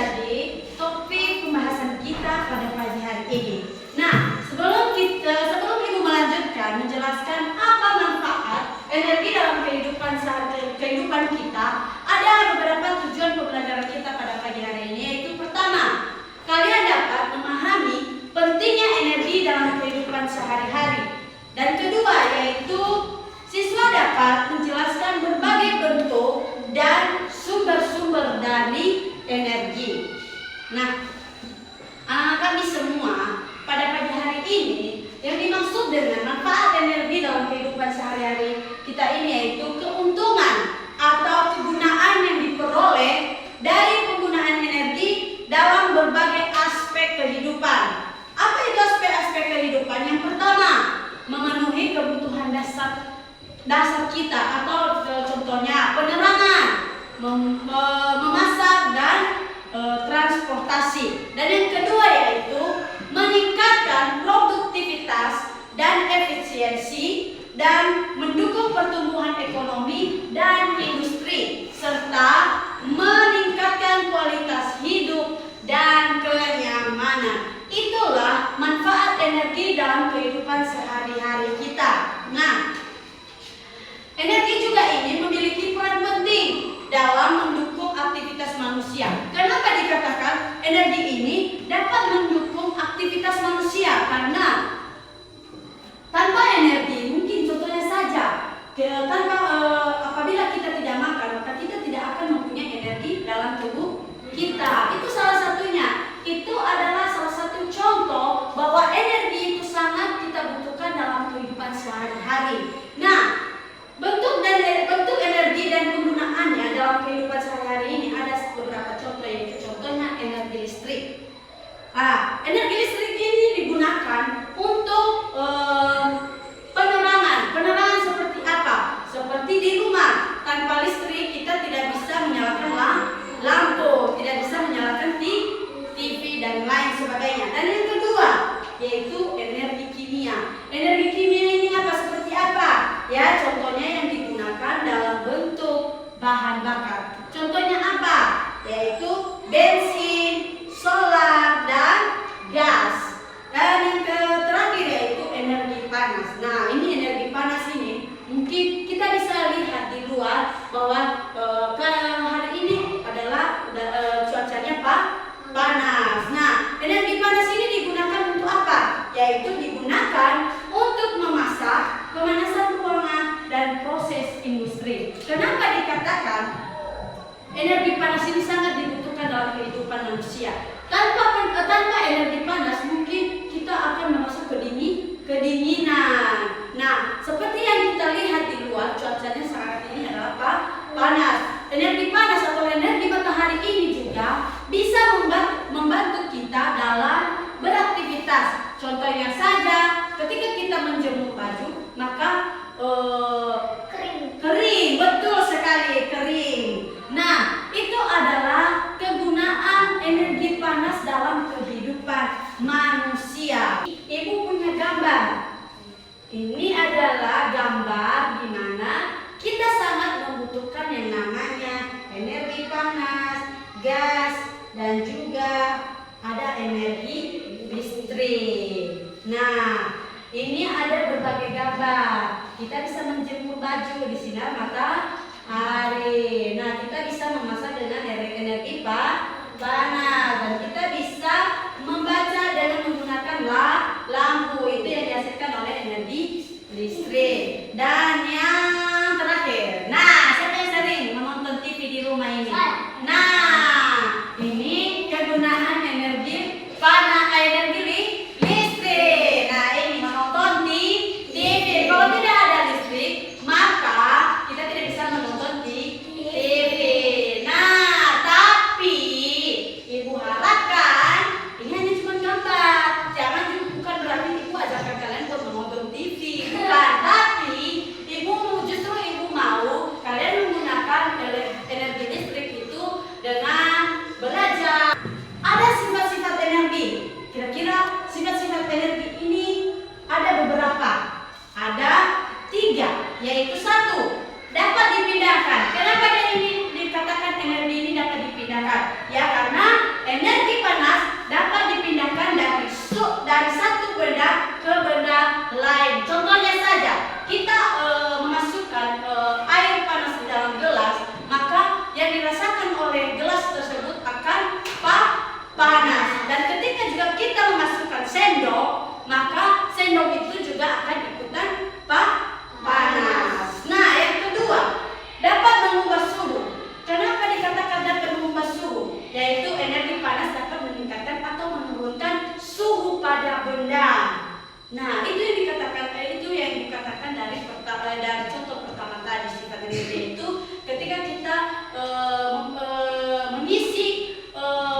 menjadi topik pembahasan kita pada pagi hari ini. Nah, sebelum Ibu melanjutkan menjelaskan apa manfaat energi dalam kehidupan kita, ada beberapa tujuan pembelajaran kita pada pagi hari ini, yaitu pertama, kalian dapat memahami pentingnya energi dalam kehidupan sehari-hari. Dan kedua, yaitu siswa dapat menjelaskan berbagai bentuk dan sumber-sumber dari energi. Nah, kami semua pada pagi hari ini yang dimaksud dengan manfaat energi dalam kehidupan sehari-hari kita ini yaitu keuntungan atau kegunaan yang diperoleh dari penggunaan energi dalam berbagai aspek kehidupan. Apa itu aspek-aspek kehidupan? Yang pertama, memenuhi kebutuhan dasar kita, atau contohnya penerangan, memasak, dan transportasi. Dan yang kedua yaitu meningkatkan produktivitas dan efisiensi dan mendukung pertumbuhan ekonomi dan industri, serta meningkatkan kualitas hidup dan kenyamanan. Itulah manfaat energi dalam kehidupan sehari-hari kita. Nah, energi juga ini memiliki peran penting dalam mendukung aktivitas manusia. Kenapa dikatakan energi ini dapat mendukung aktivitas manusia? Karena tanpa energi, mungkin contohnya saja, apabila kita tidak makan, maka kita tidak akan mempunyai energi dalam tubuh kita. Itu salah satunya. Itu adalah salah satu contoh bahwa energi itu sangat kita butuhkan dalam kehidupan sehari-hari. Nah, bentuk energi dan penggunaannya dalam kehidupan sehari-hari ini ada beberapa contoh, yaitu contohnya energi listrik. Energi listrik ini digunakan untuk penerangan seperti apa? Seperti di rumah, tanpa listrik kita tidak bisa menyalakan lampu, tidak bisa menyalakan TV dan lain sebagainya. Dan yang kedua yaitu energi kimia. Energi kimia ini seperti apa? Ya, contohnya yang digunakan dalam bentuk bahan bakar. Contohnya apa? Yaitu bensin, solar, dan gas. Dan yang terakhir yaitu energi panas. Nah, ini energi panas ini mungkin kita bisa lihat di luar bahwa hari ini adalah cuacanya panas. Nah, energi panas ini digunakan untuk apa? Yaitu digunakan untuk memasak, pemanasan ruangan, dan proses industri. Kenapa dikatakan energi panas ini sangat dibutuhkan dalam kehidupan manusia? Tanpa energi panas mungkin kita akan masuk kedinginan. Nah, seperti yang kita lihat di luar, cuacanya saat ini adalah panas. Energi panas atau energi matahari ini juga bisa membantu kita dalam beraktivitas. Contohnya saja, ketika kita menjemur baju, maka kering, betul sekali, kering. Nah, itu adalah kegunaan energi panas dalam kehidupan manusia. Ibu punya gambar. Ini adalah gambar di mana kita sangat membutuhkan yang namanya energi panas, gas, dan juga ada energi listrik. Nah, ini ada berbagai gambar. Kita bisa menjemur baju di sinar matahari. Nah, kita bisa memasak dengan energi panas, dan kita bisa membaca dengan menggunakan lampu. Itu yang dihasilkan oleh energi listrik. Dan yang terakhir, nah, siapa yang sering menonton TV di rumah ini? Nah, ini kegunaan energi panas, energi listrik. Nah, ini menonton di TV. Kalau tidak ada listrik, maka kita tidak bisa menonton di TV. Nah, tapi Ibu harapkan ini hanya cuma gambar. Bukan berarti Ibu ajarkan kalian untuk menonton TV. Bukan, tapi justru Ibu mau kalian menggunakan energi listrik itu dengan belajar. Ada sifat-sifat energi. Kira-kira sifat-sifat energi ini ada beberapa. Ada 3, yaitu 1, dapat dipindahkan. Kenapa ini dikatakan energi ini dapat dipindahkan? Ya, karena panas. Dan ketika juga kita memasukkan sendok, maka sendok itu juga akan ikutan panas. Nah, yang kedua, dapat mengubah suhu. Kenapa dikatakan dapat mengubah suhu? Yaitu energi panas dapat meningkatkan atau menurunkan suhu pada benda. Nah, itu yang dikatakan dari contoh pertama tadi sifat energi itu ketika kita mengisi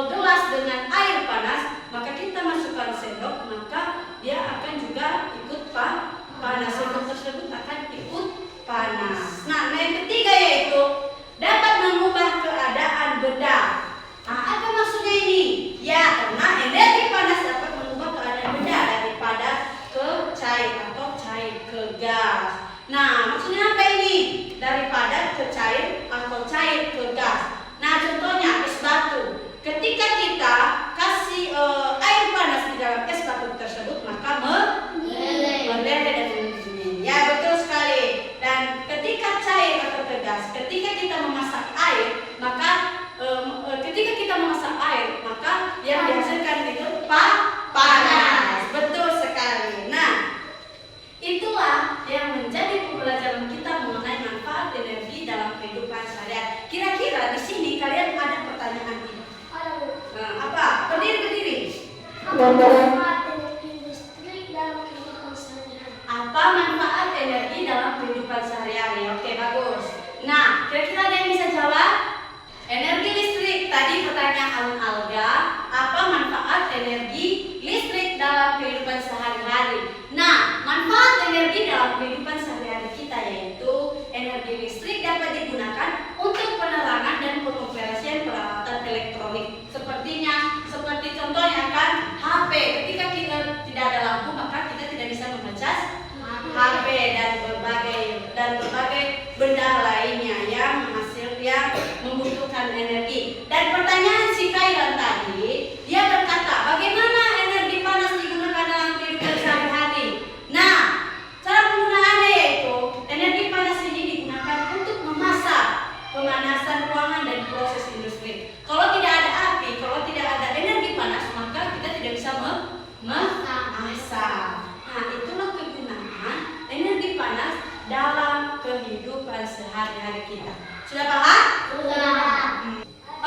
gelas dengan air panas, maka kita masukkan sendok, maka dia akan juga ikut panas. Sendok tersebut akan ikut panas. Nah, yang ketiga yaitu dapat mengubah keadaan benda. Nah, apa maksudnya ini? Ya, karena energi panas dapat mengubah keadaan benda daripada ke cair atau cair ke gas. Nah, maksudnya apa ini? Daripada ke cair atau cair ke gas. Nah, contohnya es batu. Ketika kita kasih air panas di dalam es batu tersebut, maka meleleh dan mendidih. Ya, betul sekali. Dan ketika cair atau ke gas, ketika kita memasak air, maka yang dihasilkan itu panas. Betul sekali. Nah, itulah yang menjadi pembelajaran kita mengenai manfaat energi dalam kehidupan sehari-hari. Kira-kira di sini kalian ada pertanyaan tidak? Apa? Berdiri. Apa manfaat energi listrik dalam kehidupan sehari-hari? Apa manfaat energi dalam kehidupan sehari-hari? Oke, bagus. Nah, kira-kira ada yang bisa jawab? Energi listrik, tadi pertanyaan Alga, apa manfaat energi listrik dalam kehidupan sehari-hari? Nah, manfaat energi dalam kehidupan sehari-hari kita yaitu energi listrik dapat digunakan untuk penerangan dan pengoperasian peralatan elektronik. Seperti contohnya kan HP. Ketika kita tidak ada lampu, maka kita tidak bisa memecas HP dan berbagai benda lainnya yang membutuhkan energi. Dan pertanyaan si Kailan tadi, dia berkata, bagaimana energi panas digunakan dalam kehidupan sehari-hari? Nah, cara penggunaannya yaitu energi panas ini digunakan untuk memasak, pemanasan ruangan dan proses industri. Kalau tidak ada api, kalau tidak ada energi panas, maka kita tidak bisa memasak. Nah, itulah kegunaan energi panas dalam kehidupan sehari-hari kita. Sudah paham? Sudah.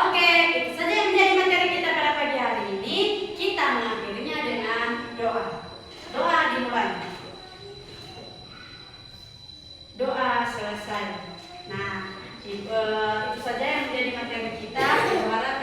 Oke, itu saja yang menjadi materi kita pada pagi hari ini. Kita mengakhirinya dengan doa. Doa dimulai. Doa selesai. Nah, itu saja yang menjadi materi kita. Saya harap